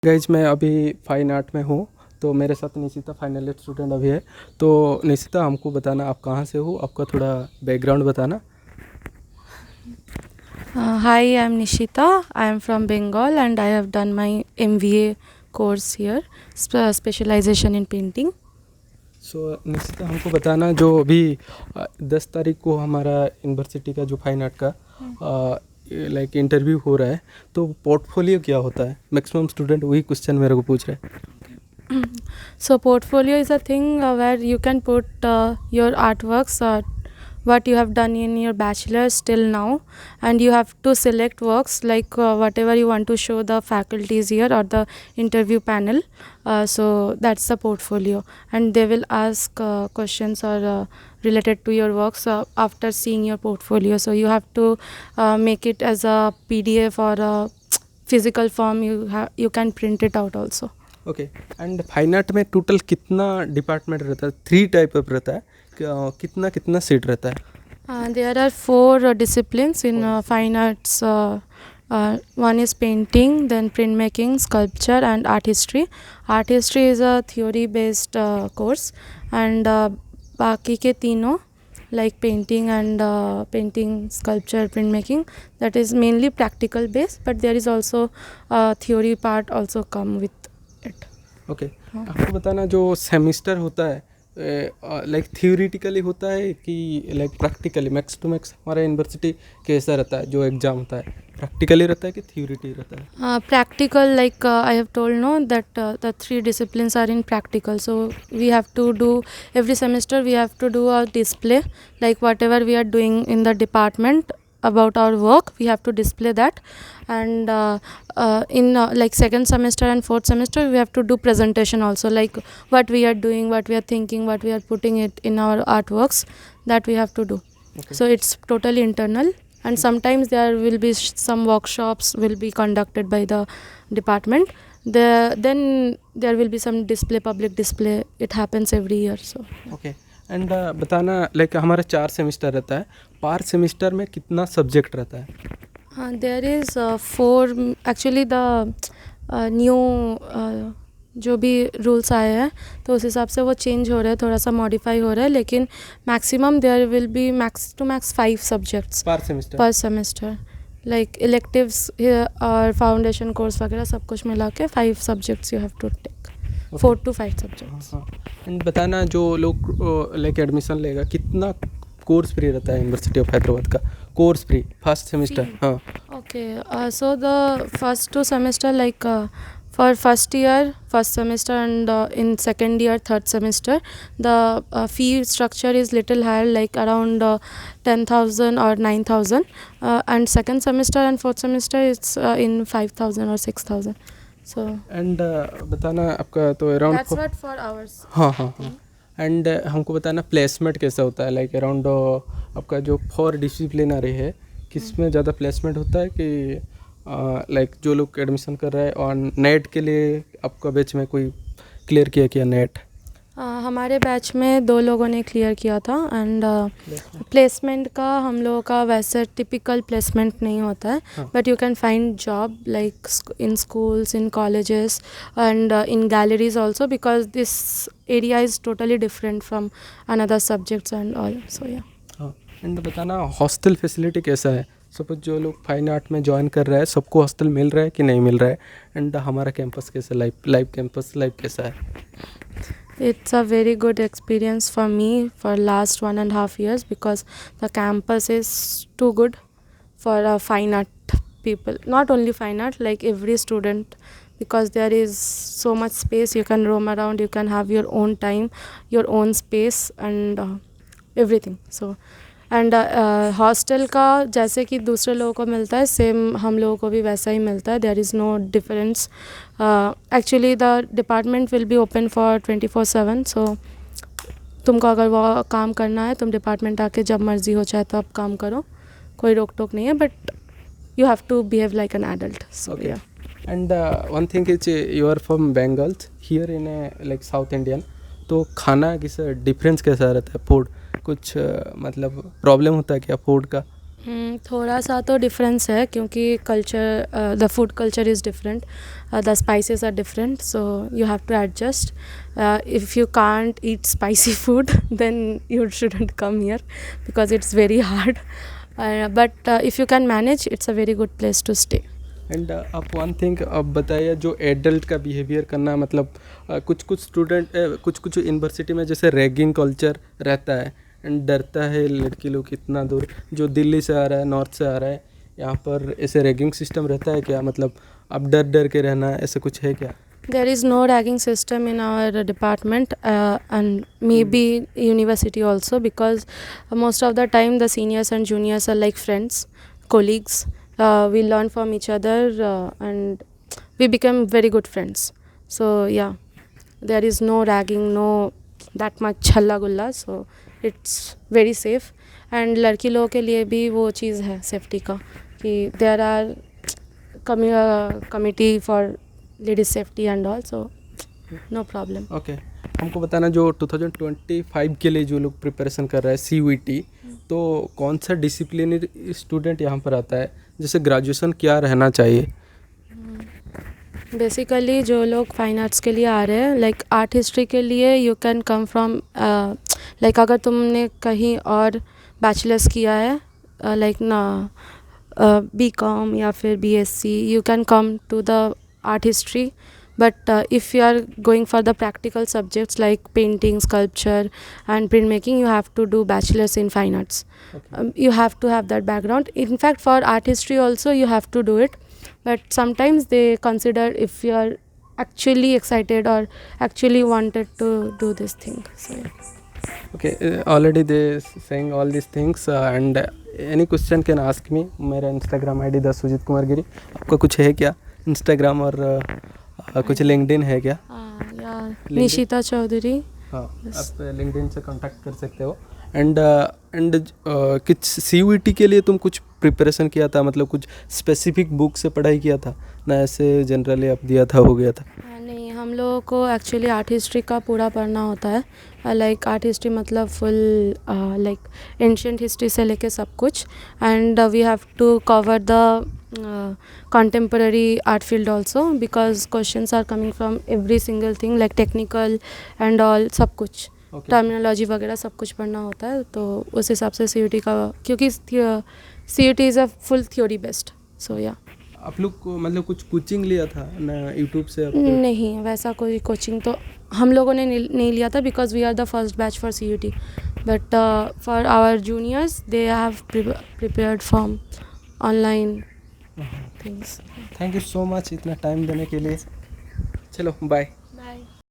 Guys मैं अभी fine art में हूँ। तो मेरे साथ निशिता फाइनल ईयर स्टूडेंट अभी है। तो निशिता हमको बताना आप कहाँ से हो, आपका थोड़ा बैकग्राउंड बताना। Hi, I'm Nishita. I am from Bengal and I have done my MVA course here, specialization in painting. सो निशिता हमको बताना जो अभी 10 तारीख को हमारा यूनिवर्सिटी का जो फाइन आर्ट का लाइक इंटरव्यू हो रहा है, तो पोर्टफोलियो क्या होता है? मैक्सिमम स्टूडेंट वही क्वेश्चन मेरे को पूछ रहे हैं। So, portfolio is a thing where you can put your artworks, what you have done in your bachelor's till now, and you have to select works like whatever you want to show the faculties here or the interview panel. So that's the portfolio, and they will ask questions or related to your works after seeing your portfolio. So you have to make it as a PDF or a physical form. You can print it out also. Okay. And fine art में total कितना department रहता है? 3 type of रहता है, कितना कितना seat रहता है? There are 4 disciplines in fine arts. One is painting, then printmaking, sculpture, and art history. Art history is a theory-based course, and बाकी के तीनों like painting and sculpture, printmaking, that is mainly practical based, but there is also theory part also come with it. Okay. आपको बताना जो semester होता है like theoretically होता है कि like practically? Max to max हमारा यूनिवर्सिटी कैसा रहता है जो एग्ज़ाम होता है, प्रैक्टिकली रहता है कि थियोरिटी रहता है? Practical, like I have told, no, that the 3 disciplines are in practical. So we have to do every semester. We have to do a display, like whatever we are doing in the department about our work. We have to display that, and in like second semester and fourth semester, we have to do presentation also, like what we are doing, what we are thinking, what we are putting it in our artworks. That we have to do. Okay. So it's totally internal. And sometimes there will be some workshops will be conducted by the department. Then there will be some display, public display. It happens every year. So okay. And बताना like हमारा 4 semester रहता है, पर semester में कितना subject रहता है? there is 4 actually. The new जो भी रूल्स आए हैं तो उस हिसाब से वो चेंज हो रहा है, थोड़ा सा मॉडिफाई हो रहा है, लेकिन maximum there will be max to max 5 subjects per semester, like electives और फाउंडेशन कोर्स वगैरह सब कुछ मिला के 5 subjects you have to take, 4 to 5 subjects. And बताना जो लोग लाइक एडमिशन लेगा कितना कोर्स फ्री रहता है यूनिवर्सिटी ऑफ हैदराबाद का? Course free first semester? हाँ। Okay, so the first 2 semester, like for first year, first semester, and in second year, third semester, the fee structure is little higher, like around 10,000 or 9,000, and second semester and fourth semester it's in 5,000 or 6,000. So and बताना आपका तो around that's what for ours. हाँ हाँ हाँ। And हमको बताना placement कैसा होता है, लाइक अराउंड आपका जो 4 डिसिप्लिनरी है किसमें ज़्यादा प्लेसमेंट होता है कि लाइक जो लोग एडमिशन कर रहे हैं? और नेट के लिए आपका बैच में कोई क्लियर किया नेट? हमारे बैच में 2 लोगों ने क्लियर किया था, एंड प्लेसमेंट का हम लोगों का वैसे टिपिकल प्लेसमेंट नहीं होता है, but you can find job like in schools, in colleges, and in galleries also, because this area is totally different from another subjects and all. So yeah. हाँ। And बताना हॉस्टल फैसिलिटी कैसा है? Suppose जो लोग fine art में join कर रहा है सबको हॉस्टल मिल रहा है कि नहीं मिल रहा है? एंड हमारा कैंपस कैसा, लाइव कैंपस लाइव कैसा है? It's a very good experience for me for last 1.5 years, because the campus is too good for fine art people. Not only fine art, like every student, because there is so much space. You can roam around, you can have your own time, your own space, and everything. So and hostel का जैसे कि दूसरे लोगों को मिलता है, same हम लोगों को भी वैसा ही मिलता है. There is no difference. Actually the department will be open for 24/7. So तुमको अगर वो काम करना है तुम डिपार्टमेंट आके जब मर्ज़ी हो चाहे तो आप काम करो, कोई रोक टोक नहीं है, but you have to behave like an adult. So yeah. And one thing is you are from Bengal here in like south Indian, तो खाना किस डिफरेंस कैसा रहता है? फूड कुछ मतलब प्रॉब्लम होता है क्या फूड का? थोड़ा सा तो डिफरेंस है क्योंकि culture the food culture is different, the spices are different, so you have to adjust. If you can't eat spicy food then you shouldn't come here because it's very hard, but if you can manage it's a very good place to stay. And आप one thing अब बताइए, जो adult का behaviour करना, मतलब कुछ कुछ student कुछ कुछ यूनिवर्सिटी में जैसे रैगिंग कल्चर रहता है एंड डरता है लड़की लोग इतना दूर, जो दिल्ली से आ रहा है, नॉर्थ से आ रहा है, यहाँ पर ऐसे रैगिंग सिस्टम रहता है क्या? मतलब अब डर डर के रहना है, ऐसा कुछ है क्या? There is no ragging system in our department, and maybe university also, because most of the time the seniors and juniors are like friends, colleagues. We learn from each other, and we become very good friends. So yeah, there is no ragging, no that much halla gulla. So it's very safe. And लड़की लोगों के लिए भी वो चीज़ है safety का कि there are committee for ladies safety and all, so no problem. Okay, हमको बताना जो 2025 के लिए जो लोग प्रिपरेशन कर रहा है CUET, तो कौन सा डिसिप्लिनरी स्टूडेंट यहाँ पर आता है? जैसे ग्रेजुएशन क्या रहना चाहिए? बेसिकली जो लोग फाइन आर्ट्स के लिए आ रहे हैं, लाइक आर्ट हिस्ट्री के लिए you can come from, like अगर तुमने कहीं और बैचलर्स किया है, लाइक ना BCom या फिर BSc, you can come to the art history. But if you are going for the practical subjects like painting, sculpture and printmaking, you have to do bachelor's in fine arts. Okay. You have to have that background. In fact, for art history also you have to do it, but sometimes they consider if you are actually excited or actually wanted to do this thing. So yeah. Okay, already they saying all these things, and any question can ask me. मेरा Instagram ID the Sujeet Kumar Giri. आपका कुछ है क्या Instagram और कुछ LinkedIn है क्या? या निशिता चौधरी. हाँ, आप LinkedIn से कांटेक्ट कर सकते हो. एंड कुछ CUET के लिए तुम कुछ प्रिपरेशन किया था, मतलब कुछ स्पेसिफिक बुक से पढ़ाई किया था ना, ऐसे जनरली आप दिया था हो गया था? नहीं, हम लोगों को एक्चुअली आर्ट हिस्ट्री का पूरा पढ़ना होता है. लाइक आर्ट हिस्ट्री मतलब फुल लाइक एंशियंट हिस्ट्री से लेके सब कुछ, and we have to cover the contemporary art field also, because questions are coming from every single thing like technical and all, सब कुछ टर्मिनोलॉजी वगैरह सब कुछ पढ़ना होता है. तो उस हिसाब से CUET का, क्योंकि CUET is a full theory based. So yeah आप लोग को मतलब कुछ कोचिंग लिया था ना यूट्यूब से? नहीं, वैसा कोई कोचिंग तो हम लोगों ने नहीं लिया था, because we are the first batch for CUET. But for our juniors they have prepared from online things. Thank you so much इतना टाइम देने के लिए. चलो बाय.